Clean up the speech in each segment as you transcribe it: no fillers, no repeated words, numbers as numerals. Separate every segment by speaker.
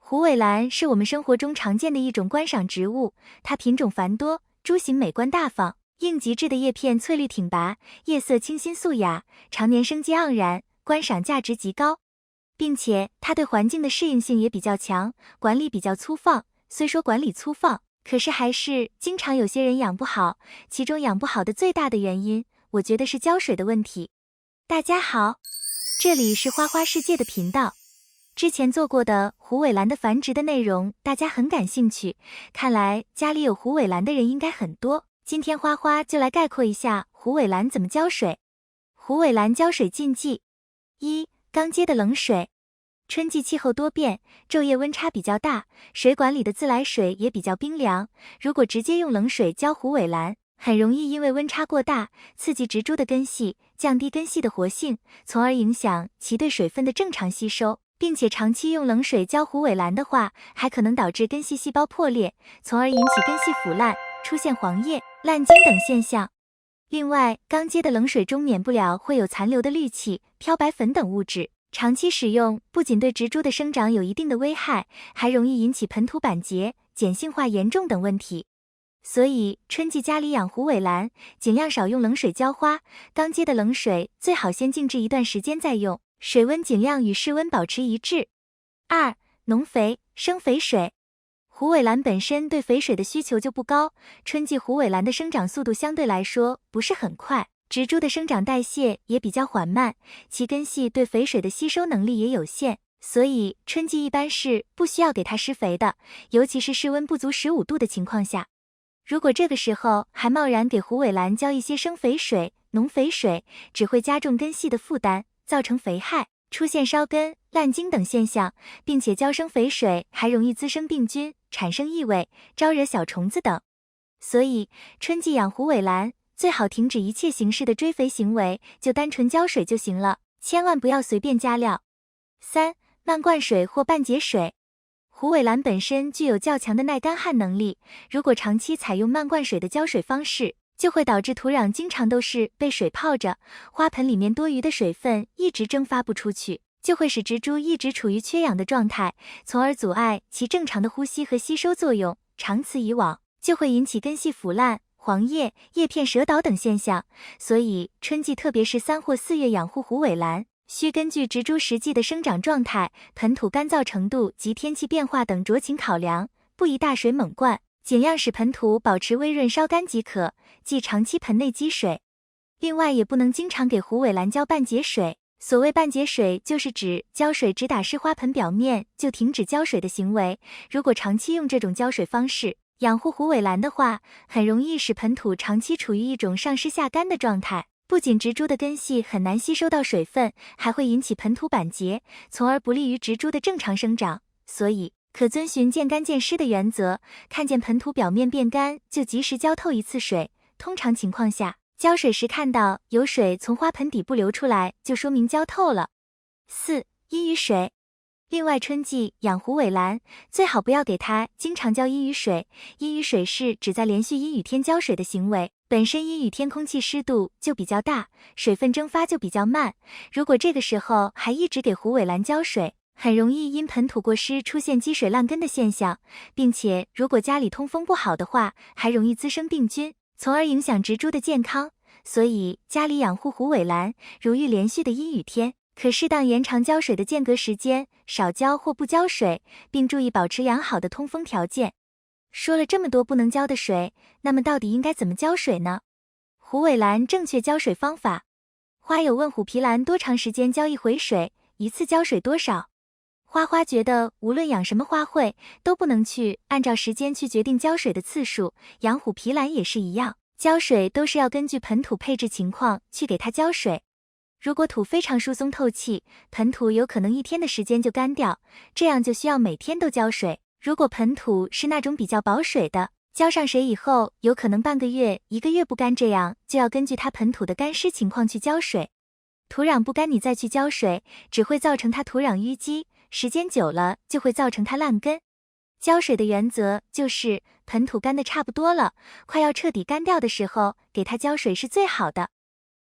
Speaker 1: 虎尾兰是我们生活中常见的一种观赏植物，它品种繁多，株形美观大方，硬极致的叶片翠绿挺拔，叶色清新素雅，常年生机盎然，观赏价值极高。并且它对环境的适应性也比较强，管理比较粗放。虽说管理粗放，可是还是经常有些人养不好，其中养不好的最大的原因，我觉得是浇水的问题。大家好，这里是花花世界的频道。之前做过的虎尾兰的繁殖的内容，大家很感兴趣，看来家里有虎尾兰的人应该很多。今天花花就来概括一下虎尾兰怎么浇水。虎尾兰浇水禁忌：一、刚接的冷水。春季气候多变，昼夜温差比较大，水管里的自来水也比较冰凉，如果直接用冷水浇虎尾兰，很容易因为温差过大，刺激植株的根系，降低根系的活性，从而影响其对水分的正常吸收。并且长期用冷水浇虎尾兰的话，还可能导致根系细胞破裂，从而引起根系腐烂，出现黄叶、烂茎等现象。另外，刚接的冷水中免不了会有残留的氯气、漂白粉等物质，长期使用不仅对植株的生长有一定的危害，还容易引起盆土板结、碱性化严重等问题。所以春季家里养虎尾兰，尽量少用冷水浇花，刚接的冷水最好先静置一段时间再用，水温尽量与室温保持一致。二、农肥、生肥水。虎尾兰本身对肥水的需求就不高，春季虎尾兰的生长速度相对来说不是很快，植株的生长代谢也比较缓慢，其根系对肥水的吸收能力也有限，所以春季一般是不需要给它施肥的，尤其是室温不足15度的情况下。如果这个时候还贸然给虎尾兰浇一些生肥水、农肥水，只会加重根系的负担，造成肥害，出现烧根、烂茎等现象，并且浇生肥水还容易滋生病菌，产生异味，招惹小虫子等。所以春季养虎尾兰，最好停止一切形式的追肥行为，就单纯浇水就行了，千万不要随便加料。三、漫灌水或半节水。虎尾兰本身具有较强的耐干旱能力，如果长期采用漫灌水的浇水方式，就会导致土壤经常都是被水泡着，花盆里面多余的水分一直蒸发不出去，就会使植株一直处于缺氧的状态，从而阻碍其正常的呼吸和吸收作用，长此以往，就会引起根系腐烂、黄叶、叶片折倒等现象。所以春季特别是3或4月养护虎尾兰，需根据植株实际的生长状态、盆土干燥程度及天气变化等酌情考量，不宜大水猛灌，尽量使盆土保持微润稍干即可，忌长期盆内积水。另外也不能经常给虎尾兰浇半节水，所谓半节水就是指浇水只打湿花盆表面就停止浇水的行为，如果长期用这种浇水方式养护虎尾兰的话，很容易使盆土长期处于一种上湿下干的状态，不仅植株的根系很难吸收到水分，还会引起盆土板结，从而不利于植株的正常生长。所以可遵循见干见湿的原则，看见盆土表面变干就及时浇透一次水。通常情况下，浇水时看到有水从花盆底部流出来，就说明浇透了。四、阴雨水。另外春季养虎尾兰，最好不要给它经常浇阴雨水。阴雨水是指在连续阴雨天浇水的行为，本身阴雨天空气湿度就比较大，水分蒸发就比较慢，如果这个时候还一直给虎尾兰浇水，很容易因盆土过湿出现积水烂根的现象，并且如果家里通风不好的话，还容易滋生病菌，从而影响植株的健康。所以家里养护虎尾兰，如遇连续的阴雨天，可适当延长浇水的间隔时间，少浇或不浇水，并注意保持良好的通风条件。说了这么多不能浇的水，那么到底应该怎么浇水呢？虎尾兰正确浇水方法。花友问虎皮兰多长时间浇一回水，一次浇水多少？花花觉得无论养什么花卉，都不能去按照时间去决定浇水的次数，养虎皮兰也是一样，浇水都是要根据盆土配置情况去给它浇水。如果土非常疏松透气，盆土有可能1天的时间就干掉，这样就需要每天都浇水。如果盆土是那种比较保水的，浇上水以后有可能半个月、1个月不干，这样就要根据它盆土的干湿情况去浇水。土壤不干你再去浇水，只会造成它土壤淤积，时间久了就会造成它烂根。浇水的原则就是盆土干得差不多了，快要彻底干掉的时候给它浇水是最好的。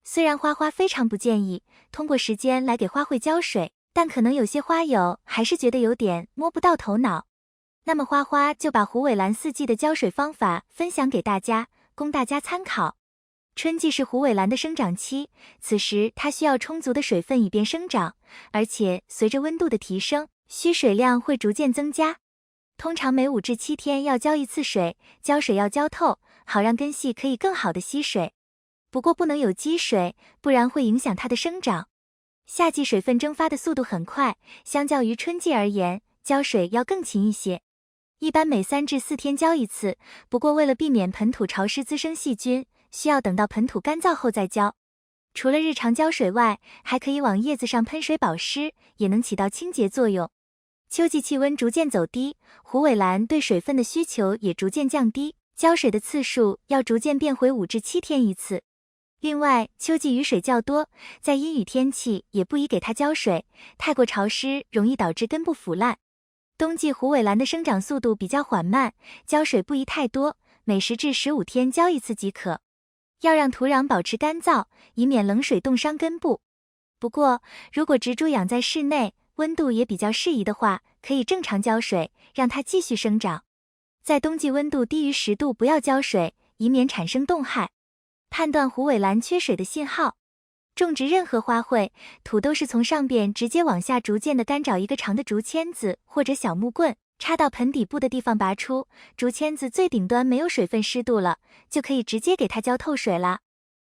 Speaker 1: 虽然花花非常不建议通过时间来给花卉浇水，但可能有些花友还是觉得有点摸不到头脑。那么花花就把虎尾兰4季的浇水方法分享给大家，供大家参考。春季是虎尾兰的生长期，此时它需要充足的水分以便生长，而且随着温度的提升，需水量会逐渐增加。通常每5至7天要浇1次水，浇水要浇透，好让根系可以更好的吸水。不过不能有积水，不然会影响它的生长。夏季水分蒸发的速度很快，相较于春季而言，浇水要更勤一些。一般每3至4天浇1次，不过为了避免盆土潮湿滋生细菌，需要等到盆土干燥后再浇。除了日常浇水外，还可以往叶子上喷水保湿，也能起到清洁作用。秋季气温逐渐走低，虎尾兰对水分的需求也逐渐降低，浇水的次数要逐渐变回5至7天1次。另外，秋季雨水较多，在阴雨天气也不宜给它浇水，太过潮湿容易导致根部腐烂。冬季虎尾兰的生长速度比较缓慢，浇水不宜太多，每10至15天浇1次即可。要让土壤保持干燥，以免冷水冻伤根部。不过，如果植株养在室内，温度也比较适宜的话，可以正常浇水，让它继续生长。在冬季温度低于10度不要浇水，以免产生冻害。判断虎尾兰缺水的信号。种植任何花卉，土都是从上边直接往下逐渐的干，找一个长的竹签子或者小木棍，插到盆底部的地方拔出，竹签子最顶端没有水分湿度了，就可以直接给它浇透水啦。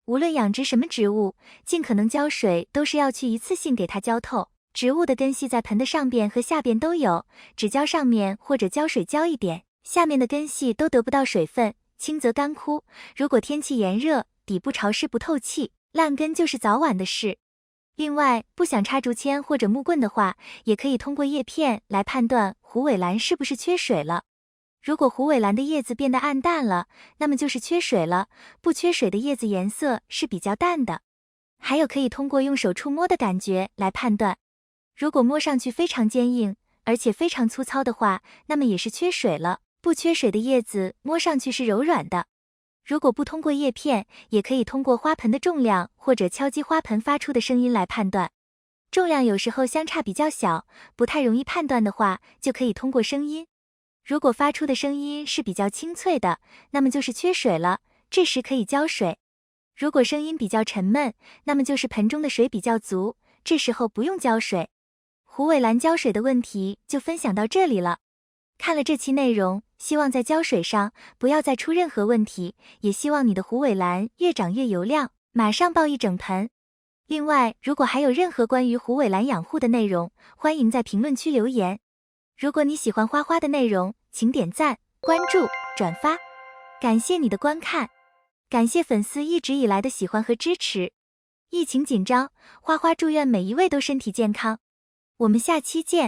Speaker 1: 无论养殖什么植物，尽可能浇水都是要去一次性给它浇透。植物的根系在盆的上边和下边都有，只浇上面或者浇水浇一点，下面的根系都得不到水分，轻则干枯。如果天气炎热，底部潮湿不透气，烂根就是早晚的事。另外，不想插竹签或者木棍的话，也可以通过叶片来判断虎尾兰是不是缺水了。如果虎尾兰的叶子变得暗淡了，那么就是缺水了，不缺水的叶子颜色是比较淡的。还有可以通过用手触摸的感觉来判断。如果摸上去非常坚硬，而且非常粗糙的话，那么也是缺水了。不缺水的叶子摸上去是柔软的。如果不通过叶片，也可以通过花盆的重量或者敲击花盆发出的声音来判断。重量有时候相差比较小，不太容易判断的话，就可以通过声音。如果发出的声音是比较清脆的，那么就是缺水了，这时可以浇水。如果声音比较沉闷，那么就是盆中的水比较足，这时候不用浇水。虎尾兰浇水的问题就分享到这里了。看了这期内容，希望在浇水上不要再出任何问题，也希望你的虎尾兰越长越油亮，马上爆一整盆。另外，如果还有任何关于虎尾兰养护的内容，欢迎在评论区留言。如果你喜欢花花的内容，请点赞、关注、转发。感谢你的观看，感谢粉丝一直以来的喜欢和支持。疫情紧张，花花祝愿每一位都身体健康。我们下期见。